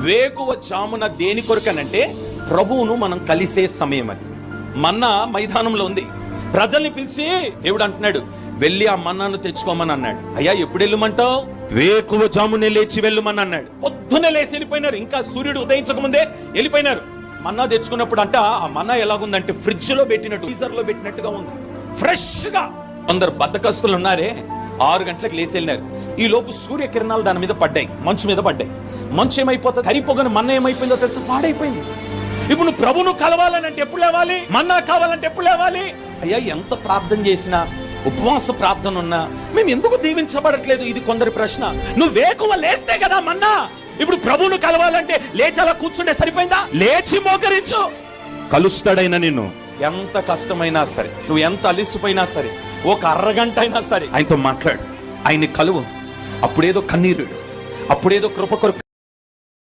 వేకువ జామున దేని కొరకనంటే ప్రభువును మనం కలిసే సమయం. అది మన్నా మైదానంలో ఉంది. ప్రజల్ని పిలిచి దేవుడు అంటున్నాడు, వెళ్ళి ఆ మన్నాను తెచ్చుకోమని అన్నాడు. అయ్యా ఎప్పుడు వెళ్ళమంటావు? వేకువ జామునే లేచి వెళ్ళమని అన్నాడు. పొద్దునే లేచి వెళ్ళిపోయినారు. ఇంకా సూర్యుడు ఉదయించక ముందే వెళ్ళిపోయినారు. మన్నా తెచ్చుకున్నప్పుడు అంట ఆ మన్నా ఎలాగుందంటే ఫ్రిడ్జ్ లో పెట్టినట్టు, ఫ్రీజర్ లో పెట్టినట్టుగా ఉంది, ఫ్రెష్ గా. కొందరు బద్దకస్తులు ఉన్నారే, 6 గంటలకు లేచి వెళ్ళినారు. ఈ లోపు సూర్యకిరణాలు దాని మీద పడ్డాయి, మంచు మీద పడ్డాయి. మంచు ఏమైపోతుంది, కరిపోగానే మన్నా ఏమైపోయిందో తెలుసా? పాడైపోయింది. ఇప్పుడు నువ్వు ప్రభును కలవాలని అంటే ఎప్పుడు లేవాలి? మన్నా కావాలంటే ఎప్పుడు లేవాలి? అయ్యా ఎంత ప్రార్థన చేసినా, ఉపవాస ప్రార్థన ఉన్నా మేము ఎందుకు దీవించబడట్లేదు? ఇది కొందరి ప్రశ్న. నువ్వు వేకువ లేస్తే కదా మన్నా. ఇప్పుడు ప్రభువును కలవాలంటే లేచి అలా కూర్చుంటే సరిపోయిందా? లేచి మోకరించు, కలుస్తాడైనా నిన్ను. ఎంత కష్టమైనా సరే, నువ్వు ఎంత అలిసిపోయినా సరే, ఒక అరగంట అయినా సరే ఆయనతో మాట్లాడు, ఆయన్ని కలువు. అప్పుడేదో కన్నీరుడు, అప్పుడేదో కృప కొరకు